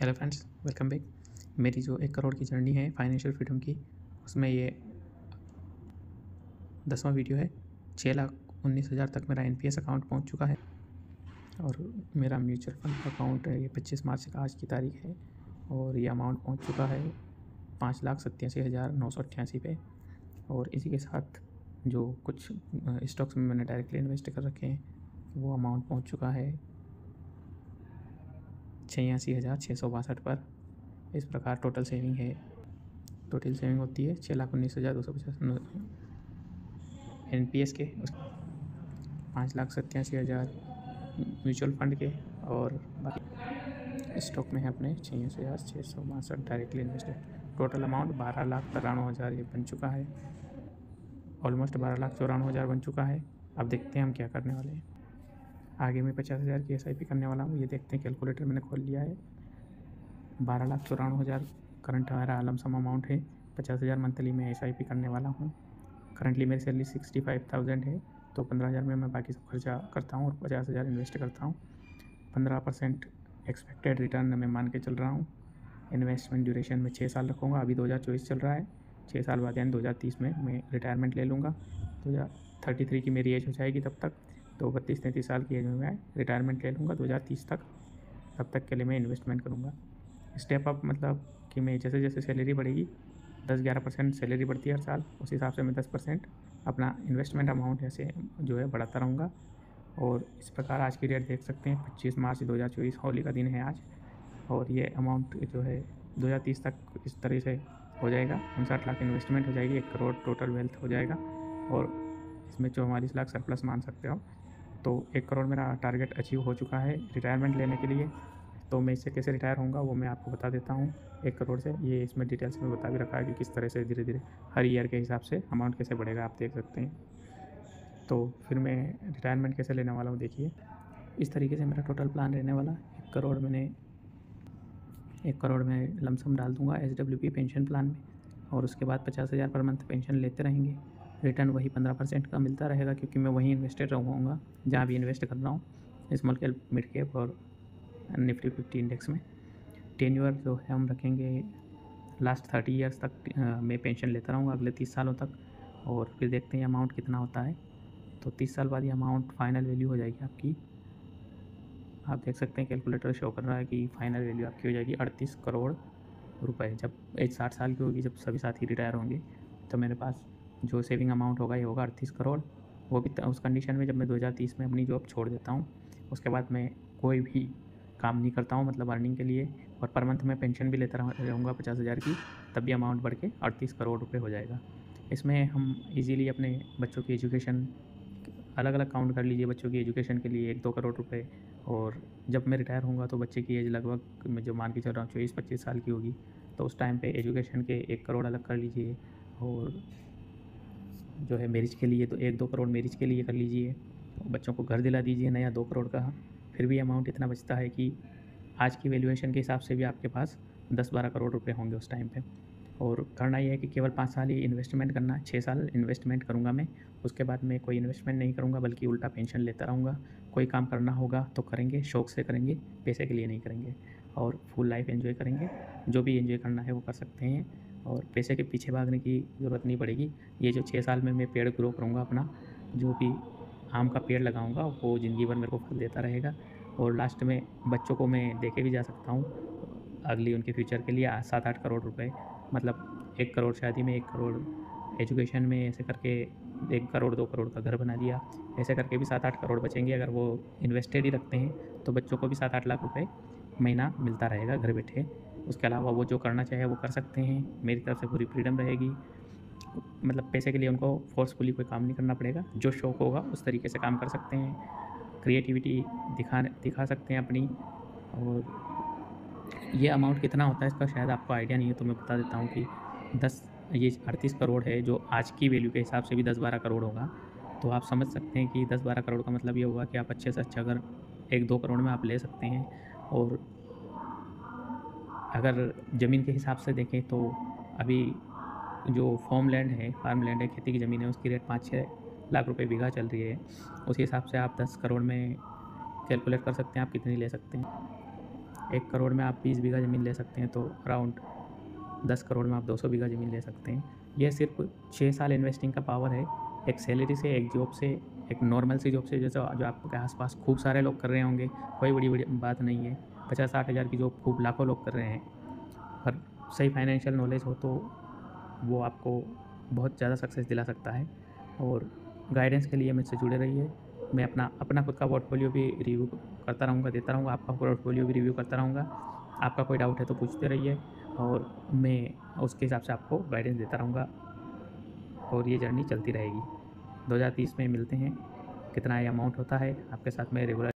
Hello friends, welcome back. मेरी जो 1 करोड़ की जर्नी है फाइनेंशियल फ्रीडम की, उसमें ये 10वां वीडियो है। 6,19,000 तक मेरा NPS अकाउंट पहुंच चुका है और मेरा म्यूचुअल फंड अकाउंट ये 25 मार्च का आज की तारीख है और ये अमाउंट पहुंच चुका है 5,87,988 पे। और इसी के साथ जो कुछ स्टॉक्स में मैंने डायरेक्टली इन्वेस्ट कर रखे हैं वो अमाउंट पहुँच चुका है 86,662 पर। इस प्रकार टोटल सेविंग होती है 6,19,250 NPS के, 5,87,000 म्यूचुअल फंड के और बाकी स्टॉक में है अपने 86,662 डायरेक्टली इन्वेस्टेड। टोटल अमाउंट 12,93,000 ये बन चुका है, ऑलमोस्ट 12,94,000 बन चुका है। अब देखते हैं हम क्या करने वाले हैं। आगे मैं 50,000 की SIP करने वाला हूँ। ये देखते हैं, कैलकुलेटर मैंने खोल लिया है। 12,94,000 करंट हमारा लमसम अमाउंट है। 50,000 मंथली में SIP करने वाला हूँ। करंटली मेरी सैलरी 65,000 है, तो 15,000 में मैं बाकी सब खर्चा करता हूँ और 50,000 इन्वेस्ट करता हूँ। 15% एक्सपेक्टेड रिटर्न मैं मान के चल रहा हूँ। इन्वेस्टमेंट ड्यूरेशन में 6 साल रखूँगा। अभी 2024 चल रहा है, 6 साल बाद यानी 2030 में मैं रिटायरमेंट ले लूँगा। 2033 की मेरी एज हो जाएगी, तब तक तो 32-33 साल की एज में मैं रिटायरमेंट ले लूँगा 2030 तक। तब तक के लिए मैं इन्वेस्टमेंट करूँगा। स्टेप अप मतलब कि मैं जैसे जैसे सैलरी बढ़ेगी 10-11% सैलरी बढ़ती है हर साल, उस हिसाब से मैं 10% अपना इन्वेस्टमेंट अमाउंट ऐसे जो है बढ़ाता रहूँगा। और इस प्रकार आज की डेट देख सकते हैं, 25 मार्च 2024 होली का दिन है आज। और ये अमाउंट जो है 2030 तक इस तरह से हो जाएगा। 59 लाख इन्वेस्टमेंट हो जाएगी, 1 करोड़ टोटल वेल्थ हो जाएगा और इसमें 44 लाख सरप्लस मान सकते हो। तो 1 करोड़ मेरा टारगेट अचीव हो चुका है रिटायरमेंट लेने के लिए। तो मैं इससे कैसे रिटायर होऊंगा वो मैं आपको बता देता हूँ। 1 करोड़ से ये इसमें डिटेल्स में बता भी रखा है कि किस तरह से धीरे धीरे हर ईयर के हिसाब से अमाउंट कैसे बढ़ेगा, आप देख सकते हैं। तो फिर मैं रिटायरमेंट कैसे लेने वाला हूँ, देखिए इस तरीके से मेरा टोटल प्लान रहने वाला। 1 करोड़ में लमसम डाल दूँगा SWP पेंशन प्लान में और उसके बाद 50,000 पर मंथ पेंशन लेते रहेंगे। रिटर्न वही 15% का मिलता रहेगा, क्योंकि मैं वहीं इन्वेस्टेड रहूँगा जहाँ भी इन्वेस्ट कर रहा हूँ, स्मॉल कैप, मिड कैप और निफ्टी 50 इंडेक्स में। टेन्योर जो है हम रखेंगे लास्ट 30 ईयर्स तक मैं पेंशन लेता रहूँगा, अगले 30 सालों तक। और फिर देखते हैं अमाउंट कितना होता है। तो 30 साल बाद ये अमाउंट फाइनल वैल्यू हो जाएगी आपकी। आप देख सकते हैं कैलकुलेटर शो कर रहा है कि फाइनल वैल्यू आपकी हो जाएगी 38 करोड़ रुपए। जब एज 60 साल की होगी, जब सभी साथी रिटायर होंगे, तो मेरे पास जो सेविंग अमाउंट होगा ये होगा 38 करोड़। वो भी उस कंडीशन में जब मैं 2030 में अपनी जॉब छोड़ देता हूँ, उसके बाद मैं कोई भी काम नहीं करता हूँ, मतलब अर्निंग के लिए, और पर मंथ में पेंशन भी लेता रहूँगा 50,000 की, तब भी अमाउंट बढ़ के 38 करोड़ रुपये हो जाएगा। इसमें हम इजीली अपने बच्चों की एजुकेशन अलग अलग काउंट कर लीजिए। बच्चों की एजुकेशन के लिए 1-2 करोड़ रुपए, और जब मैं रिटायर होऊंगा तो बच्चे की एज लगभग मैं जो मान के चल रहा हूँ 24-25 साल की होगी, तो उस टाइम पे एजुकेशन के 1 करोड़ अलग कर लीजिए। और जो है मैरिज के लिए तो 1-2 करोड़ मैरिज के लिए कर लीजिए। बच्चों को घर दिला दीजिए नया 2 करोड़ का। फिर भी अमाउंट इतना बचता है कि आज की वैल्यूएशन के हिसाब से भी आपके पास 10-12 करोड़ रुपए होंगे उस टाइम पे। और करना ये है कि केवल 5 साल ही इन्वेस्टमेंट करना है। 6 साल इन्वेस्टमेंट करूँगा मैं, उसके बाद मैं कोई इन्वेस्टमेंट नहीं करूँगा, बल्कि उल्टा पेंशन लेता रहूँगा। कोई काम करना होगा तो करेंगे, शौक़ से करेंगे, पैसे के लिए नहीं करेंगे, और फुल लाइफ एंजॉय करेंगे। जो भी एंजॉय करना है वो कर सकते हैं और पैसे के पीछे भागने की ज़रूरत नहीं पड़ेगी। ये जो 6 साल में मैं पेड़ ग्रो करूँगा अपना, जो भी आम का पेड़ लगाऊँगा वो ज़िंदगी भर मेरे को फल देता रहेगा। और लास्ट में बच्चों को मैं दे के भी जा सकता हूँ अगली उनके फ्यूचर के लिए 7-8 करोड़ रुपए। मतलब 1 करोड़ शादी में, 1 करोड़ एजुकेशन में, ऐसे करके 1 करोड़ 2 करोड़ का घर बना दिया। ऐसे करके भी 7-8 करोड़ बचेंगे अगर वो इन्वेस्टेड ही रखते हैं, तो बच्चों को भी 7-8 लाख रुपए महीना मिलता रहेगा घर बैठे। उसके अलावा वो जो करना चाहे वो कर सकते हैं, मेरी तरफ से पूरी फ्रीडम रहेगी। मतलब पैसे के लिए उनको फोर्सफुली कोई काम नहीं करना पड़ेगा, जो शौक होगा उस तरीके से काम कर सकते हैं, क्रिएटिविटी दिखा सकते हैं अपनी। और ये अमाउंट कितना होता है इसका शायद आपको आइडिया नहीं है, तो मैं बता देता हूँ कि 38 करोड़ है, जो आज की वैल्यू के हिसाब से भी 10-12 करोड़ होगा। तो आप समझ सकते हैं कि 10-12 करोड़ का मतलब ये होगा कि आप अच्छे से अच्छा घर 1-2 करोड़ में आप ले सकते हैं। और अगर ज़मीन के हिसाब से देखें तो अभी जो फार्म लैंड है, खेती की ज़मीन है, उसकी रेट 5-6 लाख रुपए बीघा चल रही है। उसी हिसाब से आप 10 करोड़ में कैलकुलेट कर सकते हैं आप कितनी ले सकते हैं। 1 करोड़ में आप 20 बीघा ज़मीन ले सकते हैं, तो अराउंड 10 करोड़ में आप 200 बीघा ज़मीन ले सकते हैं। ये सिर्फ 6 साल इन्वेस्टिंग का पावर है। एक सैलरी से, एक जॉब से, एक नॉर्मल सी जॉब से, जैसे जो आपके आस-पास खूब सारे लोग कर रहे होंगे, कोई बड़ी बात नहीं है। 50-60 हज़ार की जॉब खूब लाखों लोग कर रहे हैं। पर सही फाइनेंशियल नॉलेज हो तो वो आपको बहुत ज़्यादा सक्सेस दिला सकता है। और गाइडेंस के लिए मुझसे जुड़े रहिए। मैं अपना खुद का पोर्टफोलियो भी रिव्यू करता रहूँगा, देता रहूँगा, आपका पोर्टफोलियो भी रिव्यू करता रहूँगा। आपका कोई डाउट है तो पूछते रहिए और मैं उसके हिसाब से आपको गाइडेंस देता रहूँगा और ये जर्नी चलती रहेगी। 2030 में मिलते हैं। कितना ये अमाउंट होता है, आपके साथ मैं रेगुलर